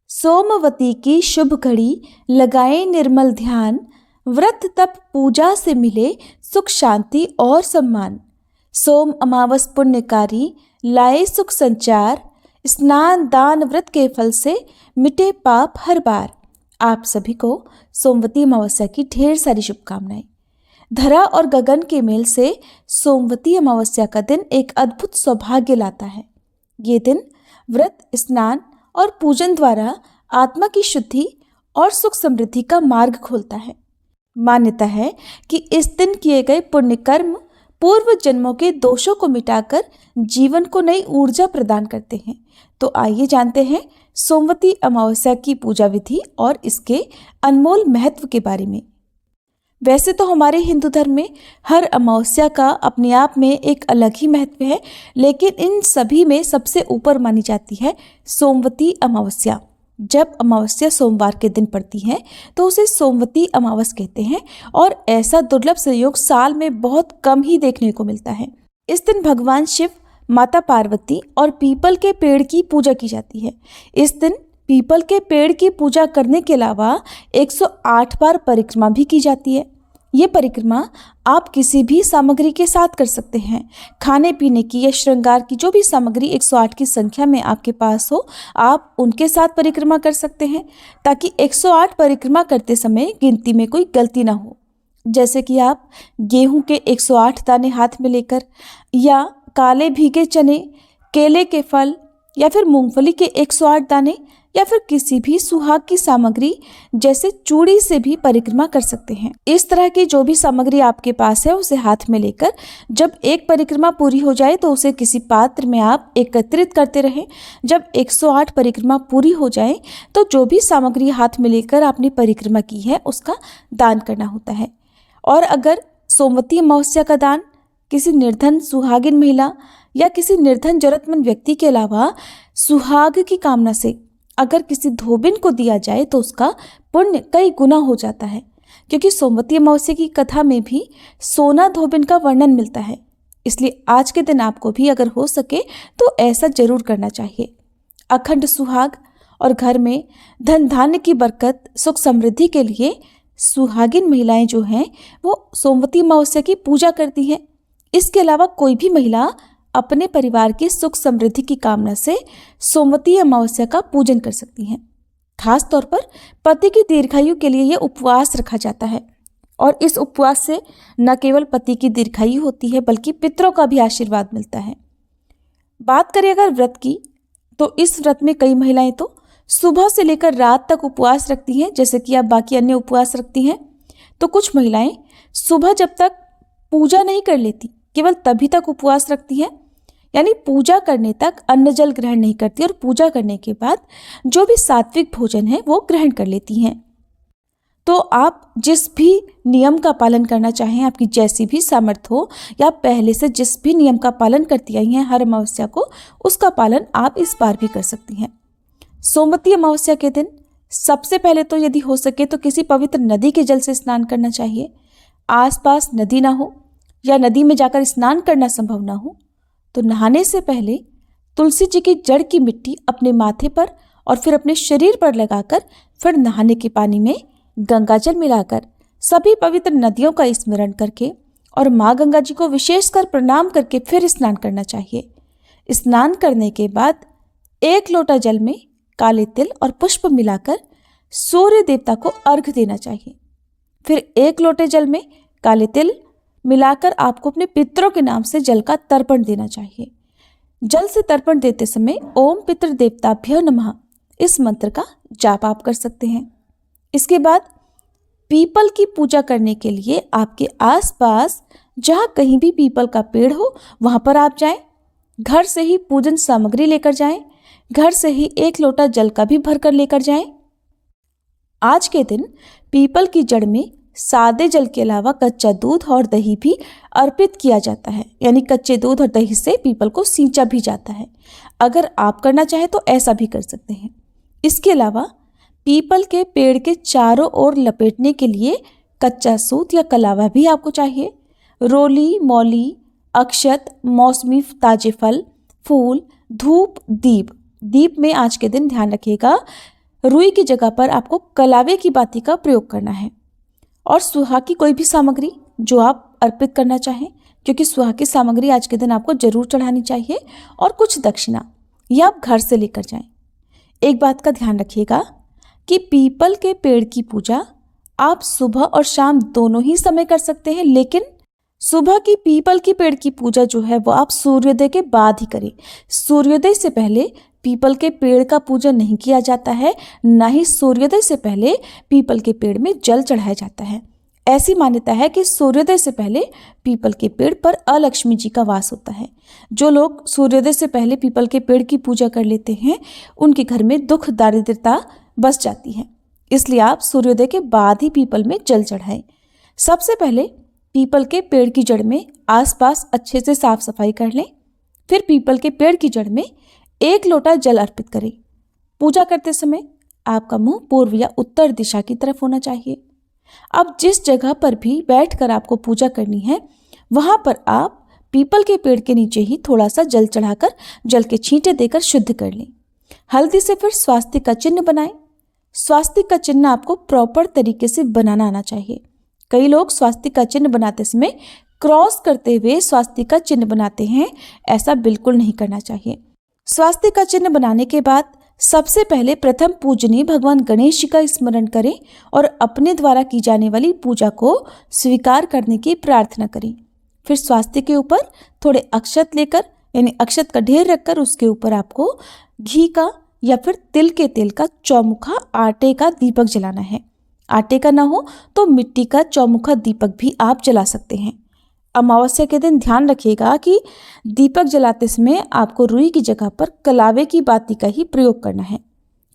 सोमवती की शुभ घड़ी लगाए निर्मल ध्यान, व्रत तप पूजा से मिले सुख शांति और सम्मान। सोम अमावस पुण्यकारी लाए सुख संचार, स्नान दान व्रत के फल से मिटे पाप हर बार। आप सभी को सोमवती अमावस्या की ढेर सारी शुभकामनाएं। धरा और गगन के मेल से सोमवती अमावस्या का दिन एक अद्भुत सौभाग्य लाता है। ये दिन व्रत, स्नान और पूजन द्वारा आत्मा की शुद्धि और सुख समृद्धि का मार्ग खोलता है। मान्यता है कि इस दिन किए गए पुण्य कर्म पूर्व जन्मों के दोषों को मिटाकर जीवन को नई ऊर्जा प्रदान करते हैं। तो आइए जानते हैं सोमवती अमावस्या की पूजा विधि और इसके अनमोल महत्व के बारे में। वैसे तो हमारे हिंदू धर्म में हर अमावस्या का अपने आप में एक अलग ही महत्व है, लेकिन इन सभी में सबसे ऊपर मानी जाती है सोमवती अमावस्या। जब अमावस्या सोमवार के दिन पड़ती है तो उसे सोमवती अमावस कहते हैं और ऐसा दुर्लभ संयोग साल में बहुत कम ही देखने को मिलता है। इस दिन भगवान शिव, माता पार्वती और पीपल के पेड़ की पूजा की जाती है। इस दिन पीपल के पेड़ की पूजा करने के अलावा 108 बार परिक्रमा भी की जाती है। ये परिक्रमा आप किसी भी सामग्री के साथ कर सकते हैं। खाने पीने की या श्रृंगार की जो भी सामग्री 108 की संख्या में आपके पास हो, आप उनके साथ परिक्रमा कर सकते हैं, ताकि 108 परिक्रमा करते समय गिनती में कोई गलती ना हो। जैसे कि आप गेहूं के 108 दाने हाथ में लेकर, या काले भीगे चने, केले के फल, या फिर मूंगफली के 108 दाने, या फिर किसी भी सुहाग की सामग्री जैसे चूड़ी से भी परिक्रमा कर सकते हैं। इस तरह की जो भी सामग्री आपके पास है उसे हाथ में लेकर जब एक परिक्रमा पूरी हो जाए तो उसे किसी पात्र में आप एकत्रित करते रहें। जब 108 परिक्रमा पूरी हो जाए तो जो भी सामग्री हाथ में लेकर आपने परिक्रमा की है उसका दान करना होता है। और अगर सोमवती अमावस्या का दान किसी निर्धन सुहागिन महिला या किसी निर्धन जरूरतमंद व्यक्ति के अलावा सुहाग की कामना से अगर किसी धोबिन को दिया जाए तो उसका पुण्य कई गुना हो जाता है, क्योंकि सोमवती अमावस्या की कथा में भी सोना धोबिन का वर्णन मिलता है। इसलिए आज के दिन आपको भी अगर हो सके तो ऐसा जरूर करना चाहिए। अखंड सुहाग और घर में धन धान्य की बरकत, सुख समृद्धि के लिए सुहागिन महिलाएं जो हैं वो सोमवती अमावस्या की पूजा करती हैं। इसके अलावा कोई भी महिला अपने परिवार की सुख समृद्धि की कामना से सोमवती अमावस्या का पूजन कर सकती हैं। खास तौर पर पति की दीर्घायु के लिए यह उपवास रखा जाता है और इस उपवास से न केवल पति की दीर्घायु होती है बल्कि पितरों का भी आशीर्वाद मिलता है। बात करें अगर व्रत की, तो इस व्रत में कई महिलाएं तो सुबह से लेकर रात तक उपवास रखती हैं, जैसे कि आप बाकी अन्य उपवास रखती हैं। तो कुछ महिलाएं सुबह जब तक पूजा नहीं कर लेती, केवल तभी तक उपवास रखती है, यानी पूजा करने तक अन्न जल ग्रहण नहीं करती और पूजा करने के बाद जो भी सात्विक भोजन है वो ग्रहण कर लेती हैं। तो आप जिस भी नियम का पालन करना चाहें, आपकी जैसी भी सामर्थ्य हो, या पहले से जिस भी नियम का पालन करती आई हैं हर अमावस्या को, उसका पालन आप इस बार भी कर सकती हैं। सोमवती अमावस्या के दिन सबसे पहले तो यदि हो सके तो किसी पवित्र नदी के जल से स्नान करना चाहिए। आसपास नदी ना हो या नदी में जाकर स्नान करना संभव ना हो तो नहाने से पहले तुलसी जी की जड़ की मिट्टी अपने माथे पर और फिर अपने शरीर पर लगाकर फिर नहाने के पानी में गंगाजल मिलाकर सभी पवित्र नदियों का स्मरण करके और माँ गंगा जी को विशेषकर प्रणाम करके फिर स्नान करना चाहिए। स्नान करने के बाद 1 लोटा जल में काले तिल और पुष्प मिलाकर सूर्य देवता को अर्घ्य देना चाहिए। फिर 1 लोटे जल में काले तिल मिलाकर आपको अपने पितरों के नाम से जल का तर्पण देना चाहिए। जल से तर्पण देते समय ओम पितृ देवताभ्यो नमः इस मंत्र का जाप आप कर सकते हैं। इसके बाद पीपल की पूजा करने के लिए आपके आसपास जहाँ कहीं भी पीपल का पेड़ हो वहाँ पर आप जाएं। घर से ही पूजन सामग्री लेकर जाएं। घर से ही 1 लोटा जल का भी भरकर लेकर जाएं। आज के दिन पीपल की जड़ में सादे जल के अलावा कच्चा दूध और दही भी अर्पित किया जाता है, यानी कच्चे दूध और दही से पीपल को सींचा भी जाता है। अगर आप करना चाहें तो ऐसा भी कर सकते हैं। इसके अलावा पीपल के पेड़ के चारों ओर लपेटने के लिए कच्चा सूत या कलावा भी आपको चाहिए। रोली, मौली, अक्षत, मौसमी ताजे फल, फूल, धूप, दीप में आज के दिन ध्यान रखिएगा रुई की जगह पर आपको कलावे की बाती का प्रयोग करना है। और सुहा की कोई भी सामग्री जो आप अर्पित करना चाहें, क्योंकि सुहा की सामग्री आज के दिन आपको जरूर चढ़ानी चाहिए, और कुछ दक्षिणा यह आप घर से लेकर जाएं। एक बात का ध्यान रखिएगा कि पीपल के पेड़ की पूजा आप सुबह और शाम दोनों ही समय कर सकते हैं, लेकिन सुबह की पीपल की पेड़ की पूजा जो है वो आप सूर्योदय के बाद ही करें। सूर्योदय से पहले पीपल के पेड़ का पूजन नहीं किया जाता है, ना ही सूर्योदय से पहले पीपल के पेड़ में जल चढ़ाया जाता है। ऐसी मान्यता है कि सूर्योदय से पहले पीपल के पेड़ पर अलक्ष्मी जी का वास होता है। जो लोग सूर्योदय से पहले पीपल के पेड़ की पूजा कर लेते हैं, उनके घर में दुख दारिद्रता बस जाती है। इसलिए आप सूर्योदय के बाद ही पीपल में जल चढ़ाएं। सबसे पहले पीपल के पेड़ की जड़ में आसपास अच्छे से साफ सफाई कर लें। फिर पीपल के पेड़ की जड़ में 1 लोटा जल अर्पित करें। पूजा करते समय आपका मुंह पूर्व या उत्तर दिशा की तरफ होना चाहिए। अब जिस जगह पर भी बैठकर आपको पूजा करनी है, वहां पर आप पीपल के पेड़ के नीचे ही थोड़ा सा जल चढ़ाकर जल के छींटे देकर शुद्ध कर लें। हल्दी से फिर स्वास्तिक का चिन्ह बनाएं। स्वास्तिक का चिन्ह आपको प्रॉपर तरीके से बनाना आना चाहिए। कई लोग स्वास्तिक का चिन्ह बनाते समय क्रॉस करते हुए स्वास्तिक का चिन्ह बनाते हैं, ऐसा बिल्कुल नहीं करना चाहिए। स्वास्तिक का चिन्ह बनाने के बाद सबसे पहले प्रथम पूजनीय भगवान गणेश जी का स्मरण करें और अपने द्वारा की जाने वाली पूजा को स्वीकार करने की प्रार्थना करें। फिर स्वास्तिक के ऊपर थोड़े अक्षत लेकर, यानी अक्षत का ढेर रखकर उसके ऊपर आपको घी का या फिर तिल के तेल का चौमुखा आटे का दीपक जलाना है। आटे का ना हो तो मिट्टी का चौमुखा दीपक भी आप जला सकते हैं। अमावस्या के दिन ध्यान रखिएगा कि दीपक जलाते समय आपको रुई की जगह पर कलावे की बाती का ही प्रयोग करना है।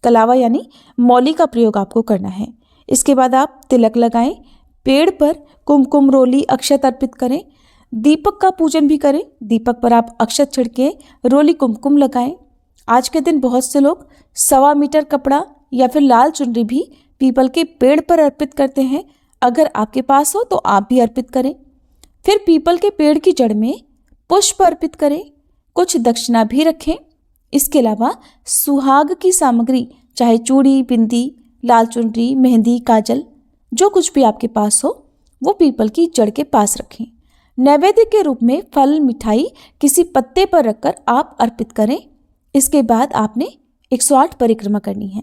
कलावा यानी मौली का प्रयोग आपको करना है। इसके बाद आप तिलक लगाएं, पेड़ पर कुमकुम रोली अक्षत अर्पित करें, दीपक का पूजन भी करें। दीपक पर आप अक्षत छिड़के रोली कुमकुम लगाएं। आज के दिन बहुत से लोग 1.25 मीटर कपड़ा या फिर लाल चुनरी भी पीपल के पेड़ पर अर्पित करते हैं। अगर आपके पास हो तो आप भी अर्पित करें। फिर पीपल के पेड़ की जड़ में पुष्प अर्पित करें, कुछ दक्षिणा भी रखें। इसके अलावा सुहाग की सामग्री, चाहे चूड़ी, बिंदी, लाल चुनरी, मेहंदी, काजल, जो कुछ भी आपके पास हो वो पीपल की जड़ के पास रखें। नैवेद्य के रूप में फल, मिठाई किसी पत्ते पर रखकर आप अर्पित करें। इसके बाद आपने 108 परिक्रमा करनी है।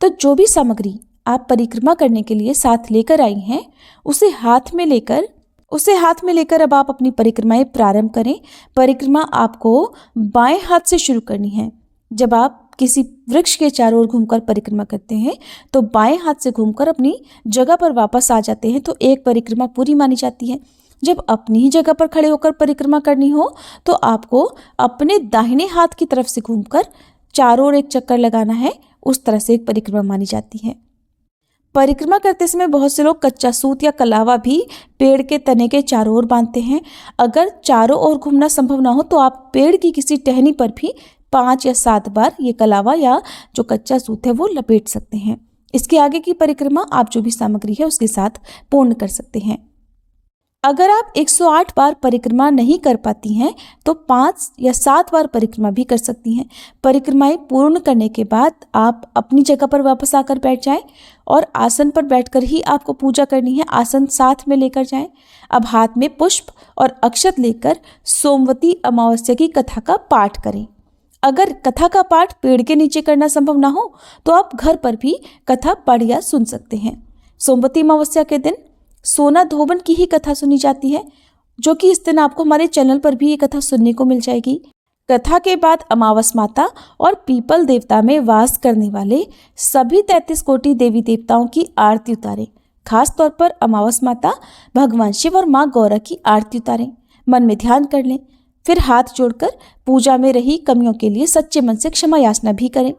तो जो भी सामग्री आप परिक्रमा करने के लिए साथ लेकर आई हैं, उसे हाथ में लेकर अब आप अपनी परिक्रमाएं प्रारंभ करें। परिक्रमा आपको बाएं हाथ से शुरू करनी है। जब आप किसी वृक्ष के चारों ओर घूमकर परिक्रमा करते हैं तो बाएं हाथ से घूमकर अपनी जगह पर वापस आ जाते हैं, तो एक परिक्रमा पूरी मानी जाती है। जब अपनी ही जगह पर खड़े होकर परिक्रमा करनी हो तो आपको अपने दाहिने हाथ की तरफ से घूमकर चारों ओर एक चक्कर लगाना है। उस तरह से एक परिक्रमा मानी जाती है। परिक्रमा करते समय बहुत से लोग कच्चा सूत या कलावा भी पेड़ के तने के चारों ओर बांधते हैं। अगर चारों ओर घूमना संभव ना हो तो आप पेड़ की किसी टहनी पर भी 5 या 7 बार ये कलावा या जो कच्चा सूत है वो लपेट सकते हैं। इसके आगे की परिक्रमा आप जो भी सामग्री है उसके साथ पूर्ण कर सकते हैं। अगर आप 108 बार परिक्रमा नहीं कर पाती हैं तो 5 या 7 बार परिक्रमा भी कर सकती हैं। परिक्रमाएं पूर्ण करने के बाद आप अपनी जगह पर वापस आकर बैठ जाएं और आसन पर बैठकर ही आपको पूजा करनी है। आसन साथ में लेकर जाएं। अब हाथ में पुष्प और अक्षत लेकर सोमवती अमावस्या की कथा का पाठ करें। अगर कथा का पाठ पेड़ के नीचे करना संभव ना हो तो आप घर पर भी कथा पढ़ या सुन सकते हैं। सोमवती अमावस्या के दिन सोना धोबन की ही कथा सुनी जाती है, जो कि इस दिन आपको हमारे चैनल पर भी ये कथा सुनने को मिल जाएगी। कथा के बाद अमावस माता और पीपल देवता में वास करने वाले सभी 33 कोटि देवी देवताओं की आरती उतारें। खास तौर पर अमावस माता, भगवान शिव और माँ गौरा की आरती उतारें। मन में ध्यान कर लें। फिर हाथ जोड़कर पूजा में रही कमियों के लिए सच्चे मन से क्षमा याचना भी करें।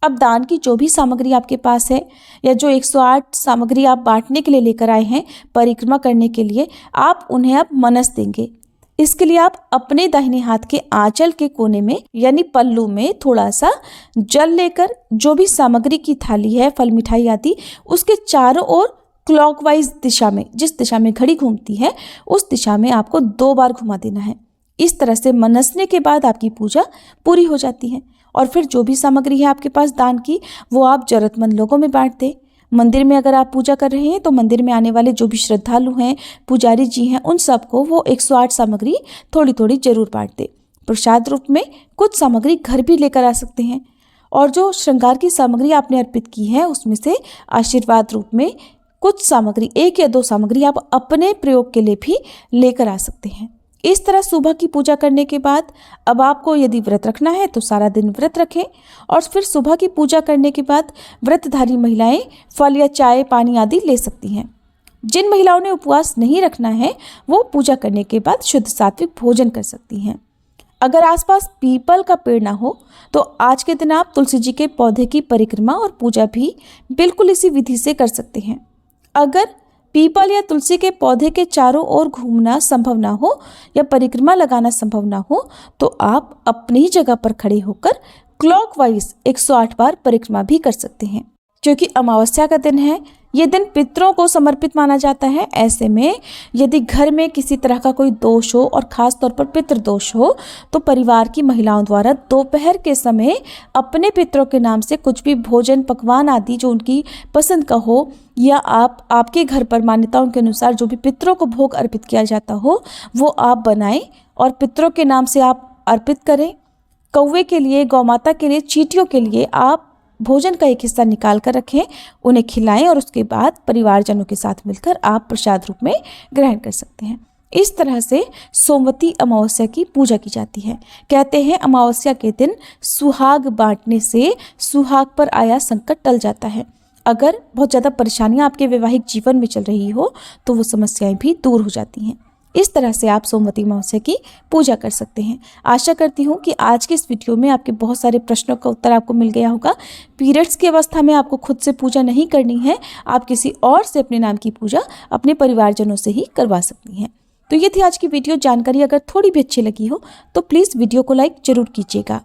अब दान की जो भी सामग्री आपके पास है या जो 108 सामग्री आप बांटने के लिए लेकर आए हैं परिक्रमा करने के लिए, आप उन्हें अब मनस देंगे। इसके लिए आप अपने दाहिने हाथ के आंचल के कोने में यानी पल्लू में थोड़ा सा जल लेकर जो भी सामग्री की थाली है, फल मिठाई आदि, उसके चारों ओर क्लॉकवाइज दिशा में, जिस दिशा में घड़ी घूमती है उस दिशा में आपको 2 बार घुमा देना है। इस तरह से मनसने के बाद आपकी पूजा पूरी हो जाती है और फिर जो भी सामग्री है आपके पास दान की, वो आप जरूरतमंद लोगों में बांट दें। मंदिर में अगर आप पूजा कर रहे हैं तो मंदिर में आने वाले जो भी श्रद्धालु हैं, पुजारी जी हैं, उन सबको वो 108 सामग्री थोड़ी थोड़ी जरूर बांट दें। प्रसाद रूप में कुछ सामग्री घर भी लेकर आ सकते हैं, और जो श्रृंगार की सामग्री आपने अर्पित की है उसमें से आशीर्वाद रूप में कुछ सामग्री, 1 या 2 सामग्री आप अपने प्रयोग के लिए भी लेकर आ सकते हैं। इस तरह सुबह की पूजा करने के बाद अब आपको यदि व्रत रखना है तो सारा दिन व्रत रखें, और फिर सुबह की पूजा करने के बाद व्रतधारी महिलाएं फल या चाय, पानी आदि ले सकती हैं। जिन महिलाओं ने उपवास नहीं रखना है वो पूजा करने के बाद शुद्ध सात्विक भोजन कर सकती हैं। अगर आसपास पीपल का पेड़ ना हो तो आज के दिन आप तुलसी जी के पौधे की परिक्रमा और पूजा भी बिल्कुल इसी विधि से कर सकते हैं। अगर पीपल या तुलसी के पौधे के चारों ओर घूमना संभव ना हो या परिक्रमा लगाना संभव ना हो तो आप अपनी जगह पर खड़े होकर क्लॉकवाइज 108 बार परिक्रमा भी कर सकते हैं। क्योंकि अमावस्या का दिन है, ये दिन पितरों को समर्पित माना जाता है। ऐसे में यदि घर में किसी तरह का कोई दोष हो और खास तौर पर पितृ दोष हो तो परिवार की महिलाओं द्वारा दोपहर के समय अपने पितरों के नाम से कुछ भी भोजन, पकवान आदि जो उनकी पसंद का हो, या आपके घर पर मान्यताओं के अनुसार जो भी पितरों को भोग अर्पित किया जाता हो वो आप बनाएं और पितरों के नाम से आप अर्पित करें। कौवे के लिए, गौ माता के लिए, चींटियों के लिए आप भोजन का एक हिस्सा निकाल कर रखें, उन्हें खिलाएं और उसके बाद परिवारजनों के साथ मिलकर आप प्रसाद रूप में ग्रहण कर सकते हैं। इस तरह से सोमवती अमावस्या की पूजा की जाती है। कहते हैं अमावस्या के दिन सुहाग बांटने से सुहाग पर आया संकट टल जाता है। अगर बहुत ज़्यादा परेशानियां आपके वैवाहिक जीवन में चल रही हो तो वो समस्याएं भी दूर हो जाती हैं। इस तरह से आप सोमवती अमावस्या की पूजा कर सकते हैं। आशा करती हूँ कि आज के इस वीडियो में आपके बहुत सारे प्रश्नों का उत्तर आपको मिल गया होगा। पीरियड्स की अवस्था में आपको खुद से पूजा नहीं करनी है, आप किसी और से अपने नाम की पूजा अपने परिवारजनों से ही करवा सकती हैं। तो ये थी आज की वीडियो। जानकारी अगर थोड़ी भी अच्छी लगी हो तो प्लीज़ वीडियो को लाइक जरूर कीजिएगा।